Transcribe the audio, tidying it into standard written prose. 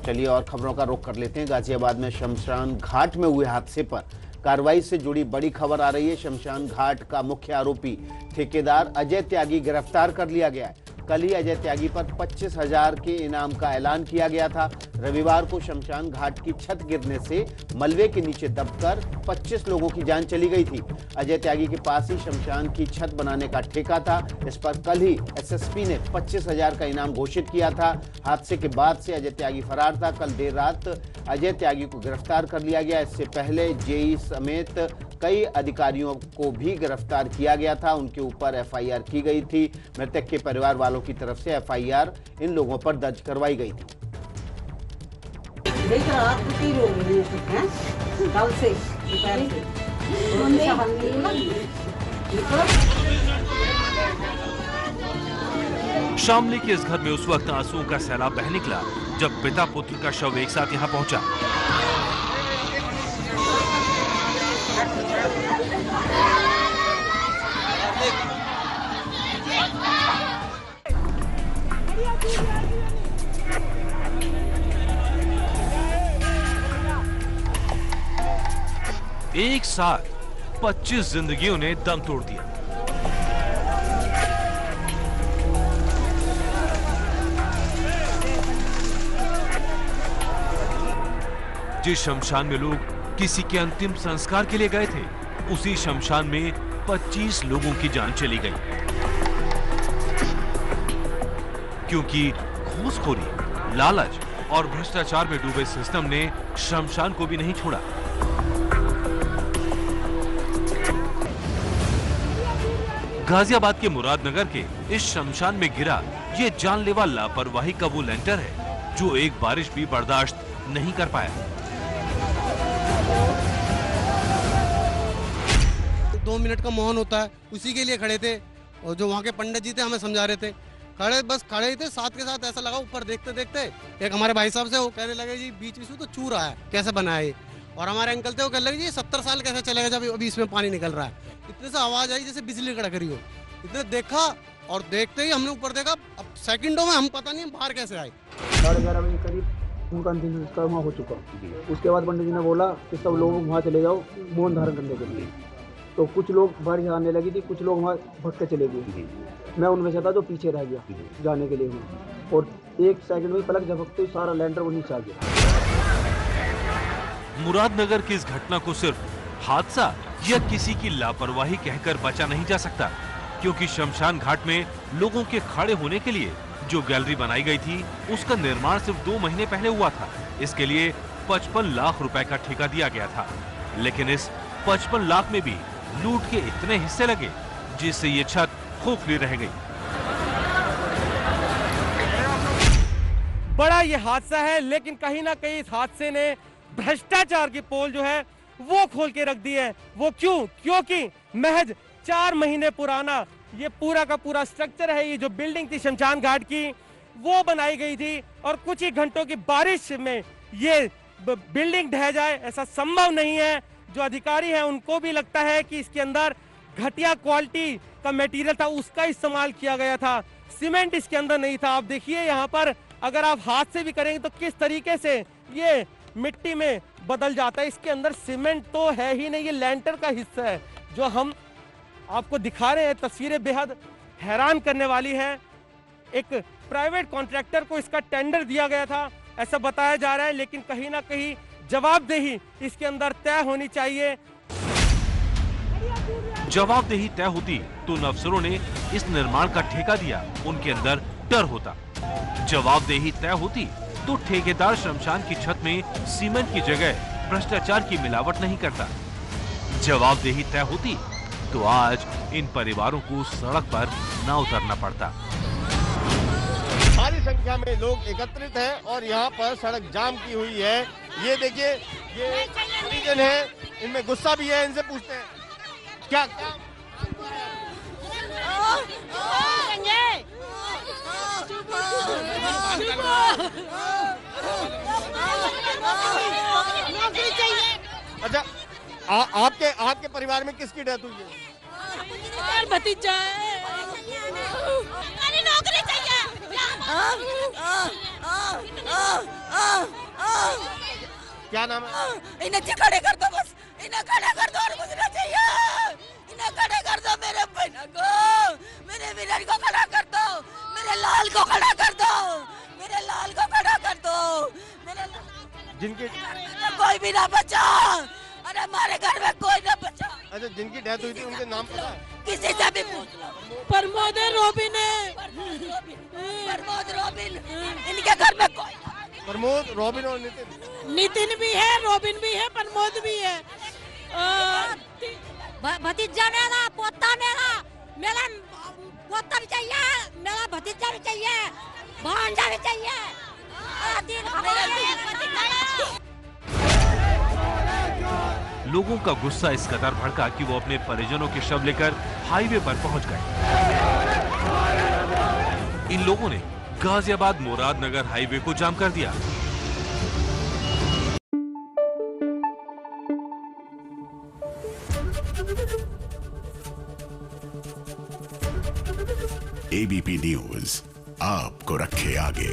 चलिए और खबरों का रुख कर लेते हैं। गाजियाबाद में शमशान घाट में हुए हादसे पर कार्रवाई से जुड़ी बड़ी खबर आ रही है। शमशान घाट का मुख्य आरोपी ठेकेदार अजय त्यागी गिरफ्तार कर लिया गया है। कल ही अजय त्यागी पर 25,000 के इनाम का ऐलान किया गया था। रविवार को शमशान घाट की छत गिरने से मलबे के नीचे दबकर 25 लोगों की जान चली गई थी। अजय त्यागी के पास ही शमशान की छत बनाने का ठेका था। इस पर कल ही एसएसपी ने 25,000 का इनाम घोषित किया था। हादसे के बाद से अजय त्यागी फरार था। कल देर रात अजय त्यागी को गिरफ्तार कर लिया गया। इससे पहले जेई समेत कई अधिकारियों को भी गिरफ्तार किया गया था। उनके ऊपर एफआईआर की गई थी। मृतक के परिवार वालों की तरफ से एफआईआर इन लोगों पर दर्ज करवाई गई थी। शामली के इस घर में उस वक्त आंसुओं का सैलाब बह निकला जब पिता पुत्र का शव एक साथ यहां पहुंचा। एक साथ 25 जिंदगियों ने दम तोड़ दिया। जिस शमशान में लोग किसी के अंतिम संस्कार के लिए गए थे, उसी शमशान में 25 लोगों की जान चली गई, क्योंकि घूसखोरी, लालच और भ्रष्टाचार में डूबे सिस्टम ने शमशान को भी नहीं छोड़ा। गाजियाबाद के मुरादनगर के इस शमशान में गिरा ये जानलेवा लापरवाही का वो लेंटर है जो एक बारिश भी बर्दाश्त नहीं कर पाया। 2 मिनट का मौन होता है, उसी के लिए खड़े थे। और जो वहाँ के पंडित जी थे हमें समझा रहे थे, खड़े ही थे। साथ के साथ ऐसा लगा ऊपर देखते देखते एक हमारे भाई साहब से वो कहने लगे जी बीच में से तो चू रहा है, कैसे बना है। और हमारे अंकल थे वो कहने लगे जी 70 साल कैसे चलेगा जब अभी इसमें पानी निकल रहा है। इतने से आवाज आई जैसे बिजली कड़क रही हो। इतने देखा और देखते ही हमने ऊपर देखा। अब सेकंडों में हम पता नहीं बाहर कैसे आए। 11:30 बजे करीब उनका अंतिम संस्कार वहाँ हो चुका। उसके बाद पंडित जी ने बोला कि सब लोग वहाँ चले जाओ मौन धारण करने के लिए। तो कुछ लोग बारिश आने लगी थी, कुछ लोग वहाँ भटक के चले गए। मैं उनमें से था जो पीछे रह गया जाने के लिए हूँ। और 1 सेकंड में पलक झपकते ही सारा लैंडर वो नीचे आ गया। मुरादनगर की इस घटना को सिर्फ हादसा या किसी की लापरवाही कहकर बचा नहीं जा सकता, क्योंकि शमशान घाट में लोगों के खड़े होने के लिए जो गैलरी बनाई गई थी, उसका निर्माण सिर्फ 2 महीने पहले हुआ था। इसके लिए 55 लाख रुपए का ठेका दिया गया था, लेकिन इस 55 लाख में भी लूट के इतने हिस्से लगे जिससे ये छत खोखली रह गई। बड़ा ये हादसा है, लेकिन कहीं ना कहीं इस हादसे ने भ्रष्टाचार की पोल जो है वो खोल के रख दी है। वो क्यों? क्योंकि महज 4 महीने पुराना ये पूरा का पूरा स्ट्रक्चर है। ये जो बिल्डिंग थी शमशान घाट की, वो बनाई गई थी और कुछ ही घंटों की बारिश में ये बिल्डिंग ढह जाए ऐसा संभव नहीं है। जो अधिकारी हैं उनको भी लगता है कि इसके अंदर घटिया क्वालिटी का मटेरियल था, उसका इस्तेमाल किया गया था। सीमेंट इसके अंदर नहीं था। आप देखिए यहाँ पर अगर आप हाथ से भी करेंगे तो किस तरीके से ये मिट्टी में बदल जाता है। इसके अंदर सीमेंट तो है ही नहीं, ये लैंटर का हिस्सा है जो हम आपको दिखा रहे हैं। तस्वीरें बेहद हैरान करने वाली हैं। एक प्राइवेट कॉन्ट्रैक्टर को इसका टेंडर दिया गया था ऐसा बताया जा रहा है, लेकिन कहीं ना कहीं जवाबदेही इसके अंदर तय होनी चाहिए। जवाबदेही तय होती तो उन अफसरों ने इस निर्माण का ठेका दिया, उनके अंदर डर होता। जवाबदेही तय होती तो ठेकेदार शमशान की छत में सीमेंट की जगह भ्रष्टाचार की मिलावट नहीं करता। जवाबदेही तय होती तो आज इन परिवारों को सड़क पर न उतरना पड़ता। भारी संख्या में लोग एकत्रित हैं और यहाँ पर सड़क जाम की हुई है। ये देखिए, ये परिजन है, इनमें गुस्सा भी है। इनसे पूछते हैं क्या अच्छा आपके परिवार में किसकी डेथ हुई है? भतीजा है। नौकरी चाहिए। क्या नाम है? इन्हें खड़े कर दो, बस इन्हें खड़े कर दो और कुछ नहीं चाहिए। इन्हें खड़े कर दो, मेरे बहन को, मेरे विलन को खड़ा कर दो, मेरे लाल को खड़ा कर दो, मेरे लाल को खड़ा कर दो, मेरे जिनकी कोई भी ना बचा। अरे हमारे घर में कोई ना बचा। अच्छा, जिनकी डेथ हुई थी उनके नाम पता है? किसी से भी पूछ लो। प्रमोद है, रोबिन है, प्रमोद रोबिन, इनके घर में कोई ना। प्रमोद, रोबिन और नितिन। नितिन भी है, रोबिन भी है, प्रमोद भी है। भतीजा मेरा, पोता मेरा पोता भी चाहिए, मेरा भतीजा भी चाहिए, भांजा भी चाहिए। लोगों का गुस्सा इस कदर भड़का कि वो अपने परिजनों के शव लेकर हाईवे पर पहुंच गए। इन लोगों ने गाजियाबाद मुरादनगर हाईवे को जाम कर दिया। एबीपी न्यूज आपको रखे आगे।